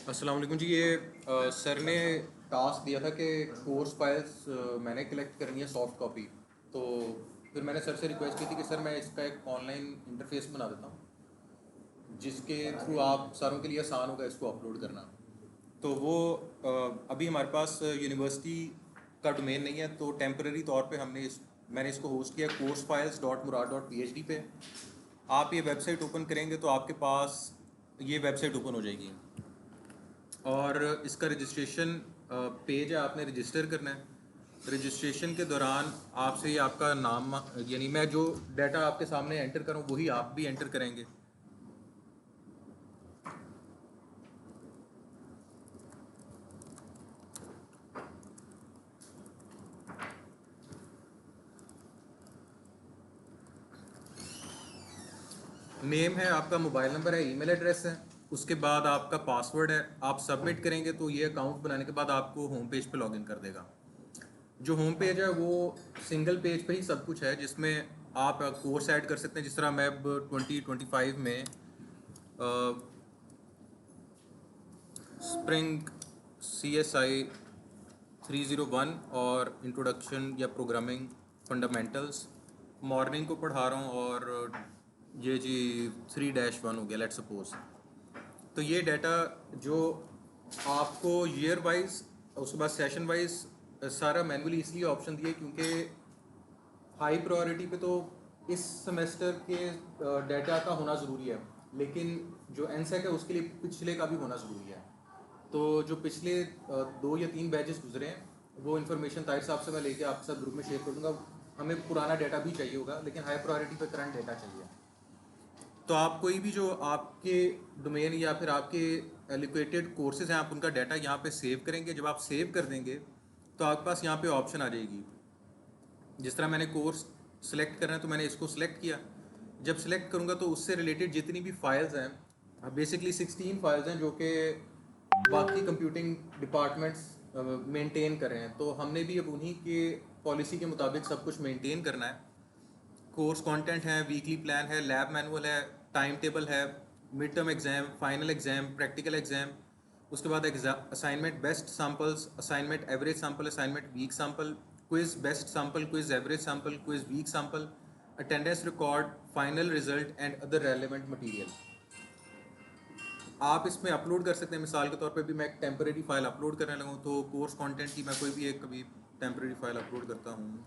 अस्सलाम वालेकुम जी। सर ने टास्क दिया था कि कोर्स फाइल्स मैंने कलेक्ट करनी है सॉफ्ट कॉपी। तो फिर मैंने सर से रिक्वेस्ट की थी कि सर मैं इसका एक ऑनलाइन इंटरफेस बना देता हूँ जिसके थ्रू आप सारों के लिए आसान होगा इसको अपलोड करना। तो वो अभी हमारे पास यूनिवर्सिटी का डोमेन नहीं है, तो टेम्पररी तौर पे मैंने इसको होस्ट किया कोर्स फाइल्स डॉट मुराद डॉट पी एच डी पे। आप ये वेबसाइट ओपन करेंगे तो आपके पास ये वेबसाइट ओपन हो जाएगी और इसका रजिस्ट्रेशन पेज है, आपने रजिस्टर करना है। रजिस्ट्रेशन के दौरान आपसे ये आपका नाम, यानी मैं जो डाटा आपके सामने एंटर करूँ वही आप भी एंटर करेंगे। नेम है आपका, मोबाइल नंबर है, ईमेल एड्रेस है, उसके बाद आपका पासवर्ड है। आप सबमिट करेंगे तो ये अकाउंट बनाने के बाद आपको होम पेज पे लॉगिन कर देगा। जो होम पेज है वो सिंगल पेज पे ही सब कुछ है, जिसमें आप कोर्स ऐड कर सकते हैं। जिस तरह मैं अब 2025 में स्प्रिंग CSI 301 और इंट्रोडक्शन या प्रोग्रामिंग फंडामेंटल्स मॉर्निंग को पढ़ा रहा हूँ, और ये जी 3-1 हो गया लेट सपोज। तो ये डाटा जो आपको ईयर वाइज, उसके बाद सेशन वाइज सारा मैनुअली इसलिए ऑप्शन दिए क्योंकि हाई प्रायोरिटी पे तो इस सेमेस्टर के डाटा का होना ज़रूरी है, लेकिन जो एनसेक है उसके लिए पिछले का भी होना ज़रूरी है। तो जो पिछले 2 या 3 बैचेस गुजरे हैं वो इन्फॉर्मेशन ताहिर साहब से मैं लेके आपके साथ ग्रुप में शेयर कर दूंगा। हमें पुराना डाटा भी चाहिए होगा, लेकिन हाई प्रायोरिटी पे करंट डाटा चाहिए। तो आप कोई भी जो आपके डोमेन या फिर आपके एलोकेटेड कोर्सेज हैं, आप उनका डाटा यहाँ पे सेव करेंगे। जब आप सेव कर देंगे तो आपके पास यहाँ पे ऑप्शन आ जाएगी। जिस तरह मैंने कोर्स सेलेक्ट करना है तो मैंने इसको सेलेक्ट किया। जब सेलेक्ट करूँगा तो उससे रिलेटेड जितनी भी फाइल्स हैं, बेसिकली 16 फाइल्स हैं जो कि बाकी कंप्यूटिंग डिपार्टमेंट्स मेंटेन कर रहे हैं। तो हमने भी अब उन्हीं के पॉलिसी के मुताबिक सब कुछ मेंटेन करना है। कोर्स कंटेंट है, वीकली प्लान है, लैब मैनुअल है, टाइम टेबल है, mid term exam, final exam, practical exam, उसके बाद assignment best samples, assignment average sample, assignment weak sample, quiz best sample, quiz average sample, quiz weak sample, attendance record, final result and other relevant material. आप इसमें upload कर सकते हैं। मिसाल के तौर पे भी मैं एक टेम्परेरी फाइल अपलोड करने लगूँ तो कोर्स कंटेंट की मैं कोई भी एक कभी टेम्परेरी फाइल अपलोड करता हूँ।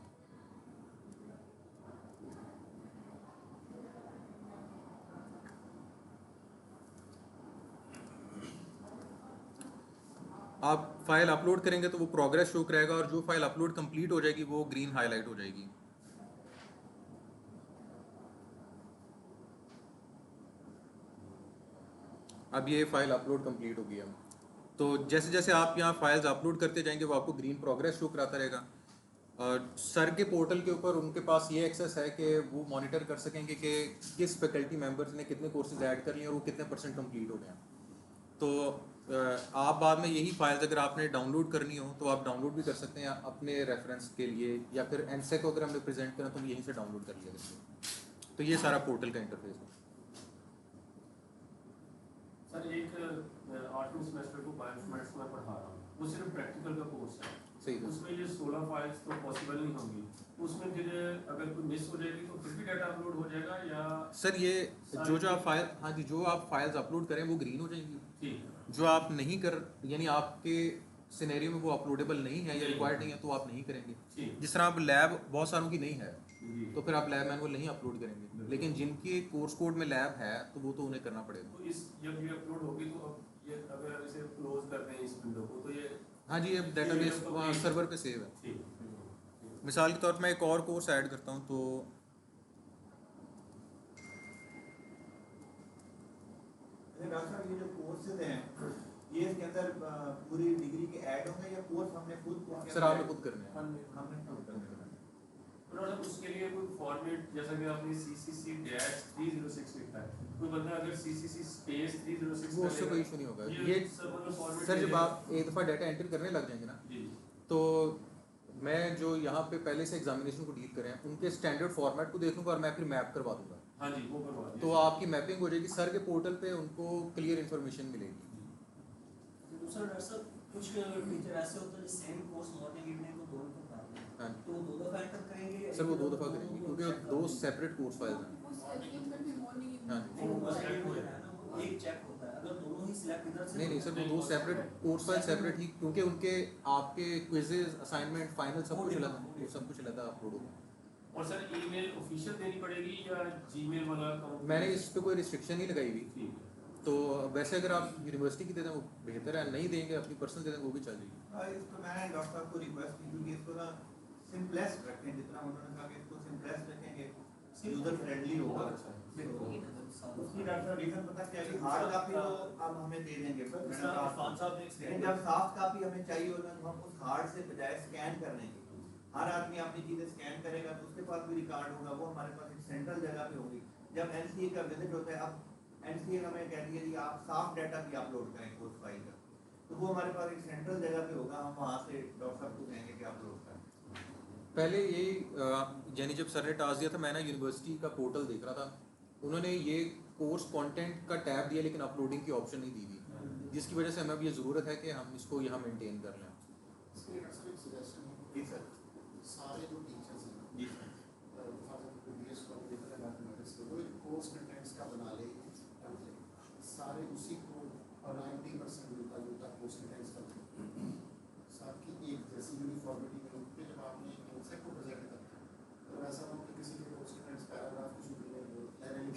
आप फाइल अपलोड करेंगे तो वो प्रोग्रेस शो करेगा, और जो फाइल अपलोड कंप्लीट हो जाएगी वो ग्रीन हाईलाइट हो जाएगी। अब ये फाइल अपलोड कंप्लीट हो गई है। तो जैसे जैसे आप यहाँ फाइल्स अपलोड करते जाएंगे वो आपको ग्रीन प्रोग्रेस शो कराता रहेगा। और सर के पोर्टल के ऊपर उनके पास ये एक्सेस है कि वो मॉनिटर कर सकेंगे कि किस फैकल्टी मेंबर्स ने कितने कोर्सेज ऐड कर लिए और वो कितने % कंप्लीट हो गए हैं। तो आप बाद में यही फाइल्स अगर आपने डाउनलोड करनी हो तो आप डाउनलोड भी कर सकते हैं अपने रेफरेंस के लिए, या फिर एनसेक को अगर हमने प्रेजेंट करना तो हम यहीं से डाउनलोड कर लिया करेंगे। तो ये सारा पोर्टल का इंटरफेस है। सर एक 8वें सेमेस्टर को बायोइन्फॉर्मेटिक्स में पढ़ा रहा हूँ, वो सिर्फ प्रैक्टिकल का कोर्स है। सही है। उसमें ये 16 फाइल्स तो पॉसिबल नहीं होंगी। उसमें फिर अगर कोई मिस हो जाएगी तो फिर भी डाटा अपलोड हो जाएगा या सर ये सारी जो आप फाइल, हाँ जी, जो आप फाइल्स अपलोड करें वो ग्रीन हो जाएंगी। ठीक है। जो आप नहीं कर, यानी आपके सिनेरियो में वो अपलोडेबल नहीं है या रिक्वायर्ड नहीं है तो आप नहीं करेंगे। ठीक। जिस तरह आप लैब बहुत सारों की नहीं है जी। तो फिर आप लैब मैनुअल नहीं अपलोड करेंगे, लेकिन जिनके कोर्स कोड में लैब है तो वो तो उन्हें करना पड़ेगा। तो इस जब ये अपलोड होगी तो अब ये अगर इसे क्लोज कर दें इस विंडो को तो ये हाँ जी, अब डेटाबेस वहाँ सर्वर पे सेव है। ठीक। मिसाल के तौर पर मैं एक और कोर्स ऐड करता हूँ तो डॉक्टर साहब ये जो कोर्सेज हैं ये इसके अंदर पूरी डिग्री के ऐड होंगे या कोर्स हमने खुद सर आपने खुद करने हैं। हमने खुद करने हैं। मतलब उसके लिए कोई फॉर्मेट जैसा कि आपने CCC-306 लिखा है, कोई बंदा अगर CCC स्पेस 306 वो उससे कोई इशू नहीं होगा। ये फॉर्मेट सर जब आप एक दफ़ा डाटा एंटर करने लग जाएंगे ना, जी तो मैं जो यहाँ पे पहले से एग्जामिनेशन को डील कर रहे हैं उनके स्टैंडर्ड फॉर्मेट को देख लूँगा और मैं फिर मैप करवा दूंगा। हाँ जी, वो करवा तो आपकी मैपिंग हो जाएगी, सर के पोर्टल पे उनको क्लियर इन्फॉर्मेशन मिलेगी। दूसरा डॉक्टर साहब कुछ टीचर ऐसे होते हैं जो सेम कोर्स मॉर्निंग इवनिंग को दोनों पढ़ाते हैं, हाँ तो दो दफा एंटर करेंगे सर, वो 2 दफ़ा करेंगे क्योंकि दो सेपरेट कोर्स फाइल्स हैं। हाँ नहीं, वो select हो रहा है ना, वो एक चेक होता है, अगर दोनों ही सिलेक्ट इधर से नहीं सर, वो 2 सेपरेट कोर्स फाइल सेपरेट ही, क्योंकि उनके आपके क्विजेज असाइनमेंट फाइनल सब कुछ अलग है, वो सब कुछ अलग अपलोड होगा। और सर ईमेल ऑफिशियल देनी पड़ेगी या जीमेल वाला अकाउंट? मैंने इस पे कोई रिस्ट्रिक्शन नहीं लगाई हुई, ठीक है। तो वैसे अगर आप यूनिवर्सिटी की दे दें वो बेहतर है, नहीं देंगे अपनी पर्सनल दे दें वो भी चल जाएगी। इसको मैंने डॉक्टर साहब को रिक्वेस्ट की क्योंकि इसको ना सिंपलेस्ट रखें, जितना उन्होंने कहा कि इसको सिंपलेस्ट रखेंगे, यूजर फ्रेंडली होगा। उसकी डॉक्टर साहब रीजन पता क्या है कि हार्ड कॉपी तो अब हमें दे देंगे, लेकिन जब सॉफ्ट कॉपी हमें चाहिए होगा तो हम उस हार्ड से बजाय स्कैन करने की, हर आदमी अपनी चीजें स्कैन करेगा तो उसके पास भी रिकॉर्ड होगा, वो हमारे पास एक सेंट्रल जगह पे होगी। जब एनसीए का विजिट होता है, अब एनसीए हमें कहती है कि आप सॉफ्ट डाटा भी अपलोड करें कोर्स फाइल का, तो वो हमारे पास एक सेंट्रल जगह पे होगा, हम वहाँ से डॉक्टर साहब को कहेंगे कि अपलोड करें। पहले यही यानी जब सर ने टास्क दिया था, मैं ना यूनिवर्सिटी का पोर्टल देख रहा था, उन्होंने ये कोर्स कंटेंट का टैब दिया लेकिन अपलोडिंग की ऑप्शन नहीं दी हुई, जिसकी वजह से हमें अब ये ज़रूरत है कि हम इसको यहाँ मेंटेन कर लें। जी सर। सारे जो टीचर्स हैं जी कोर्स कंटेंट्स का बना ले टेम्पलेट, सारे उसी को 90% मिलता जुलता कोर्स कंटेंट्स का सबकी एक जैसी यूनिफॉर्मिटी में उनके जब आपने एक कॉन्सेप्ट को प्रेजेंट करते हैं तो ऐसा हो कि किसी के कोर्स कंटेंट्स पैराग्राफ कुछ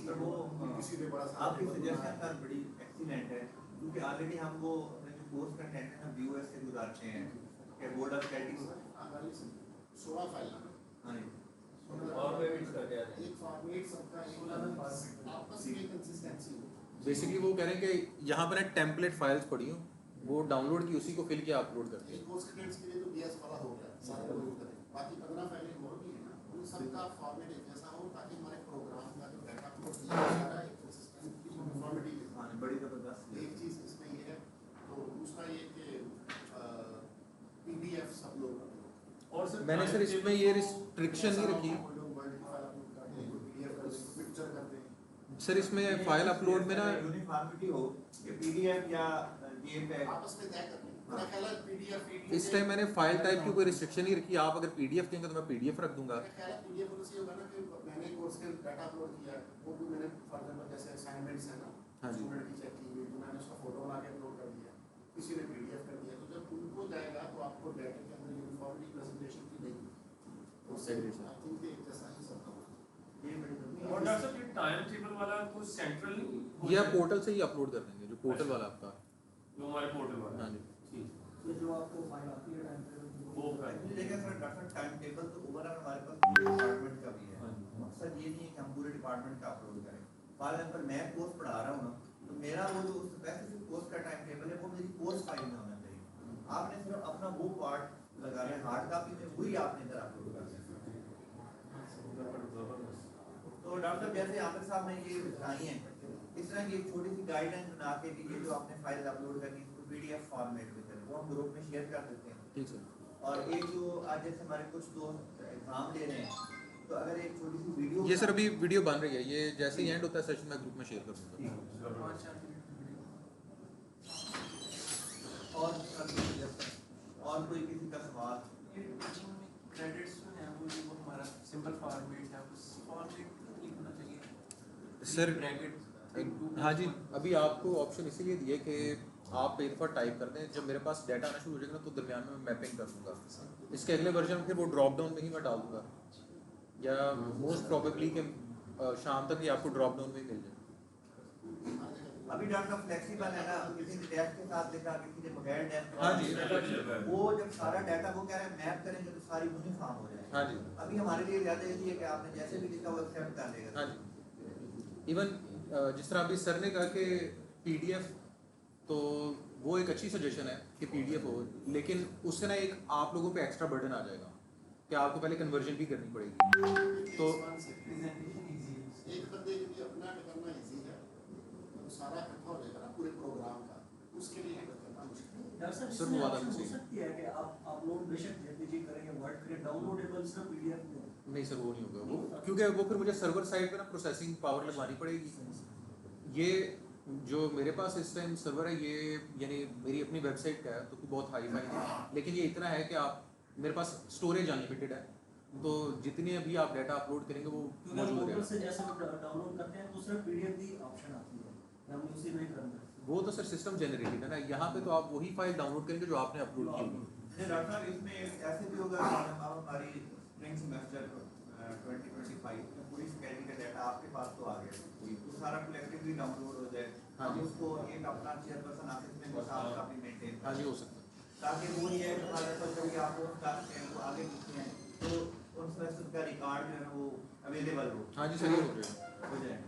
सर, वो किसी ने बड़ा आपकी सजेशन सर बड़ी एक्सीलेंट है, क्योंकि ऑलरेडी हम वो अपने जो कोर्स कंटेंट है ना व्यूअर से गुजारते हैं कि बोर्ड ऑफ स्टडीज 16 फाइल हाँ जी फॉर्मेट्स करके आ जाए। एक फॉर्मेट सबका एक आपस में कंसिस्टेंसी हो। बेसिकली वो कह रहे हैं कि यहाँ पर टेम्पलेट फाइल्स पड़ी हूँ, वो डाउनलोड की उसी को फिल किया अपलोड कर एक कोर्स कंटेंट्स के लिए तो डीएस वाला हो गया, सारे लोग करें, बाकी 15 फाइलें और भी है ना, उन सबका फॉर्मेट एक जैसा हो ताकि हमारे प्रोग्राम का जो डाटा अपलोड किया जा रहा है एक कंसिस्टेंट यूनिफॉर्मिटी के हाँ साथ। बड़ी जबरदस्त एक चीज़ इसमें ये है, तो दूसरा ये कि पीडीएफ सब लोग और सर मैंने सर इसमें ये रिस्ट्रिक्शन नहीं रखी पिक्चर करते हैं सर, इसमें फाइल अपलोड में ना यूनिफॉर्मिटी हो कि पीडीएफ या जेपीईजी आपस में तय करते हैं। मेरा ख्याल है पीडीएफ इस टाइम मैंने फाइल टाइप की कोई रिस्ट्रिक्शन नहीं रखी, आप अगर पीडीएफ देंगे तो मैं पीडीएफ रख दूंगा। मेरा ख्याल है पीडीएफ होना चाहिए होगा ना कि मैंने कोर्स के डाटा अपलोड किया है, वो भी मैंने फॉर एग्जांपल जैसे असाइनमेंट्स है ना, हाँ जी। स्टूडेंट की चेक की हुई तो मैंने उसका फोटो बना के अपलोड कर दिया, किसी ने पीडीएफ कर दिया, तो जब उनको जाएगा तो आपको डाटा के अंदर यूनिफॉर्मिटी प्रेजेंटेशन की नहीं तो Segregation। आई थिंक एक जैसा ही सब होगा। ये बड़ी और डॉक्टर साहब ये टाइम टेबल वाला तो सेंट्रल ये आप पोर्टल से ही अपलोड कर देंगे, जो पोर्टल वाला आपका। जो हमारे पोर्टल वाला हाँ जी। ठीक ये जो आपको फाइल आती है टाइम पे वो फाइल ये देखिए सर डॉक्टर टाइम टेबल तो ओवरऑल हमारे पास पूरे डिपार्टमेंट का भी है। मकसद ये नहीं है कि हम पूरे डिपार्टमेंट का अपलोड करें। फॉर एग्जांपल मैं कोर्स पढ़ा रहा हूँ ना, तो मेरा वो जो स्पेसिफिक कोर्स का टाइम टेबल है वो मेरी कोर्स फाइल में होना चाहिए। आपने सिर्फ अपना वो पार्ट लगाना है हार्ड कॉपी में, वही आपने इधर अपलोड करना है। तो डॉक्टर जैसे आमिर साहब ने ये बताई है, इस तरह की एक छोटी सी गाइडलाइन बना के कि ये जो आपने फाइल अपलोड करनी है इसको पीडीएफ फॉर्मेट में करें, वो हम ग्रुप में शेयर कर देते हैं। ठीक सर। और एक जो आज जैसे हमारे कुछ दोस्त एग्जाम ले रहे हैं, तो अगर एक छोटी सी वीडियो ये सर अभी वीडियो बन रही है, ये जैसे ही एंड होता है सेशन में ग्रुप में शेयर कर दूंगा। और कोई किसी का सवाल? क्रेडिट्स जो है वो जो हमारा सिंपल फॉर्मेट है उस फॉर्मेट नहीं होना चाहिए सर ब्रैकेट। हाँ जी, अभी आपको ऑप्शन इसीलिए दिए कि आप एक बार टाइप कर दें, जब मेरे पास डाटा आना शुरू हो जाएगा ना तो दरमियान में मैं मैपिंग कर दूंगा। इसके अगले वर्जन में फिर वो ड्रॉप डाउन में ही मैं डाल दूंगा, या मोस्ट प्रोबेबली कि शाम तक ही आपको ड्रॉप डाउन में ही मिल जाए। अभी डॉक्टर फ्लेक्सिबल है ना, किसी ने डैश के साथ लिखा, किसी ने बगैर डैश के हाँ साथ जी। लिखा। वो जब सारा डाटा वो कह रहे हैं मैप करेंगे तो सारी यूनिफॉर्म हो जाएगी। हाँ जी। अभी हमारे लिए ज़्यादा ये है कि आपने जैसे भी लिखा वो एक्सेप्ट कर लेगा। हाँ जी। इवन जिस तरह अभी सर ने कहा कि पीडीएफ, तो वो एक अच्छी सजेशन है कि पीडीएफ हो, लेकिन उससे ना एक आप लोगों पे एक्स्ट्रा बर्डन आ जाएगा कि आपको पहले कन्वर्जन भी करनी पड़ेगी। तो एक बंदे के लिए अपना करना इजी है, तो सारा इकट्ठा हो जाएगा ना पूरे प्रोग्राम का, उसके लिए करना मुश्किल है। डॉक्टर साहब सर, इसमें वो वाला ऑप्शन भी हो सकती है कि आप अपलोड बेशक जेपीजी करें या वर्ड करें, डाउनलोडेबल सिर्फ पीडीएफ में। नहीं सर, वो नहीं होगा वो, क्योंकि वो फिर मुझे सर्वर साइड पे ना प्रोसेसिंग पावर लगवानी पड़ेगी। ये जो मेरे पास इस टाइम सर्वर है ये यानी मेरी अपनी वेबसाइट का है तो बहुत हाई फाई है, लेकिन ये इतना है कि आप मेरे पास स्टोरेज अनलिमिटेड है, तो जितने भी आप डाटा अपलोड करेंगे वो क्योंकि मौजूद पोर्टल रहेगा। से जैसे हम डाउनलोड करते हैं तो उसमें पीडीएफ की ऑप्शन आती है, हमें उसी में करना है। वो तो सर सिस्टम जनरेटेड है ना, यहाँ पे तो आप वही फाइल डाउनलोड करेंगे जो आपने अपलोड की होगी। डॉक्टर साहब इसमें ऐसे भी होगा कि अब हमारी स्प्रिंग सेमेस्टर 2025 में पूरी फैकल्टी का डाटा आपके पास तो आ गया, तो सारा कलेक्टिवली डाउनलोड हो जाए, हाँ जी। हम उसको एक अपना चेयरपर्सन ऑफिस में हिसाब काफी मेंटेन हाँ जी, हो सकता है। ताकि वो ये है कि हमारे पास जब भी आप उस टास्क हैं वो आगे लिखते हैं तो उन सेमेस्टर का रिकॉर्ड जो है ना वो अवेलेबल हो हाँ जी सर, ये हो जाएगा। हो जाए।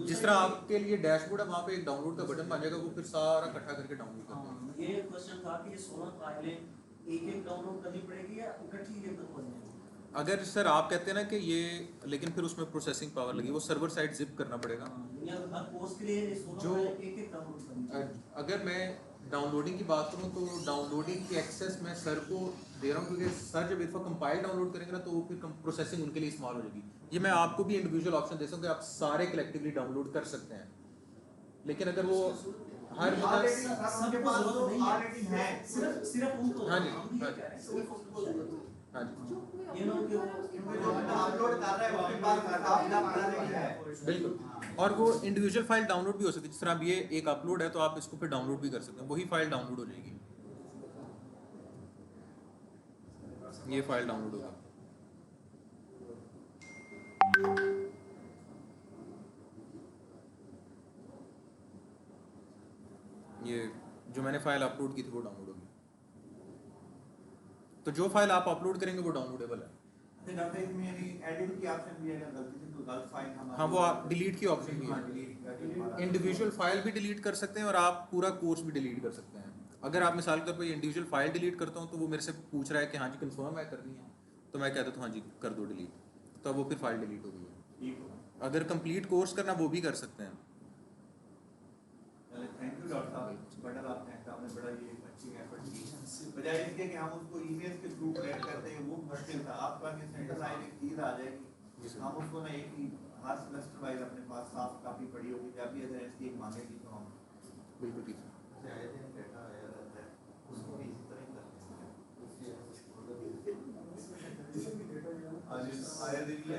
जिस तरह आपके लिए डैशबोर्ड है वहाँ पे एक डाउनलोड का बटन बन जाएगा, वो फिर सारा इकट्ठा करके डाउनलोड कर देगा। हाँ, ये क्वेश्चन था कि ये 16 फाइलें एक एक डाउनलोड करनी पड़ेगी या इकट्ठी एक तक बन जाएगी? अगर सर आप कहते हैं ना कि ये, लेकिन फिर उसमें प्रोसेसिंग पावर लगी, वो सर्वर साइड जिप करना पड़ेगा। या हर कोर्स के लिए 16 जो- फाइलें एक एक डाउनलोड करनी चाहिए। अगर मैं डाउनलोडिंग की बात करूँ तो डाउनलोडिंग की एक्सेस मैं सर को दे रहा हूँ, क्योंकि सर जब इस कंपाइल डाउनलोड करेंगे ना तो वो फिर प्रोसेसिंग उनके लिए इस्तेमाल हो जाएगी। ये मैं आपको भी इंडिविजुअल ऑप्शन दे सकता हूँ कि आप सारे कलेक्टिवली डाउनलोड कर सकते हैं, लेकिन अगर वो हर ऑलरेडी जगह, सबके पास तो ऑलरेडी है। सिर्फ उनको हाँ जी, हम भी ये हाँ कह रहे हैं, जी। सिर्फ उनको जरूरत है। हाँ जी ये ना कि वो क्योंकि जो बंदा अपलोड कर रहा है वो अपने पास डाटा अपना पड़ा नहीं है। बिल्कुल, और वो इंडिविजुअल फाइल डाउनलोड भी हो सकती है। जिस तरह अब ये एक अपलोड है तो आप इसको फिर डाउनलोड भी कर सकते हैं, वही फाइल डाउनलोड हो जाएगी, ये फाइल डाउनलोड होगा। ये जो मैंने फाइल अपलोड की थी वो डाउनलोड होगी, तो जो फाइल आप अपलोड करेंगे वो डाउनलोडेबल है। तो डॉक्टर इसमें यानी एडिट की ऑप्शन भी है, अगर गलती से कोई गलत फाइल हम हाँ, वो आप डिलीट की ऑप्शन भी हाँ, है। डिलीट इंडिविजुअल फाइल भी डिलीट कर सकते हैं और आप पूरा कोर्स भी डिलीट कर सकते हैं। अगर आप मिसाल के तौर पर इंडिविजुअल फाइल डिलीट करता हूँ तो वो मेरे से पूछ रहा है कि हाँ जी कंफर्म है करनी है, तो मैं कहता हूँ हाँ जी कर दो डिलीट, तो अब वो फिर फाइल डिलीट हो गई है। ठीक हो। अगर कंप्लीट कोर्स करना वो भी कर सकते हैं। चलिए थैंक यू डॉक्टर साहब, बड़ा आपने बड़ा ये अच्छी एफर्ट की। बजाय इसके कि हम उसको ईमेल के थ्रू कलेक्ट करते हैं वो मुश्किल था, आपका ये सेंट्रलाइज एक चीज आ जाएगी, हम उसको ना एक ही हर सेमेस्टर वाइज अपने पास साफ कापी पड़ी होगी, जब भी अगर इसकी एक मांगेगी तो हम बिल्कुल ठीक है। आए थे डेटा आया रहता है उसको भी इसी तरह ही करते हैं। आज आया दिन ही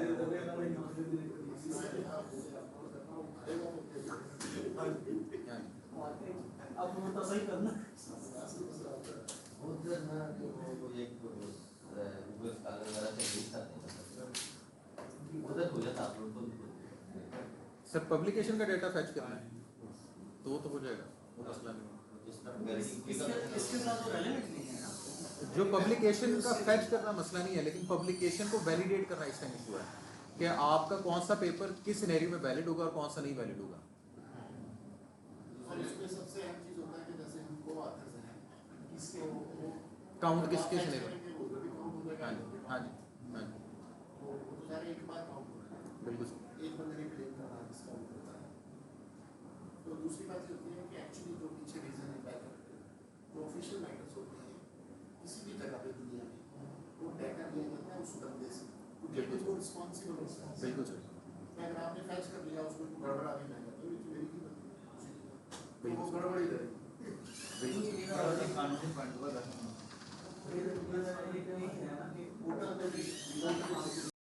हाँ जी। अब वो तो सही करना। उधर ना वो एक गूगल स्कॉलर वगैरह से देख सकते हैं, उधर हो जाता आप लोग तो सर पब्लिकेशन का डेटा फैच करना है तो वो तो हो जाएगा, वो मसला नहीं है। जिस तरह इसके साथ तो रेलेवेंट नहीं है ना। जो पब्लिकेशन का फैच करना मसला नहीं है, लेकिन पब्लिकेशन को वैलिडेट करना इस टाइम इशू है कि आपका कौन सा पेपर किस सिनेरियो में वैलिड होगा और कौन सा नहीं वैलिड होगा। और इसमें सबसे अहम चीज होता है कि जैसे हमको आते हैं किसको काउंट किसके सिनेरियो में। करेंगे उधर भी काउंट होगा। हाँ जी हाँ जी हाँ जी, तो वो तो सारे एक बार काउंट हो रहा है, बिल्कुल सर। एक बंदे ने क्लेम करना है इसका काउंट होता है। तो दूसरी बात ये होती है कि एक्चुअली जो पीछे रीजन है बैकअप जो ऑफिशियल मैटर्स होते हैं किसी भी जगह पे दुनिया में वो डाटा लिया जाता है उस बंदे से, क्योंकि वो रिस्पॉन्सिबल होता है। बिल्कुल सर। अगर आपने फैच कर लिया उसको गड़बड़ आगे ना जाए तो ये तो मेरी की गलती है, तो बिल्कुल वो सर। गड़बड़ ही रहेगी। कानूनी पॉइंट होगा। ये तो नहीं है ना कि पोर्टल पे भी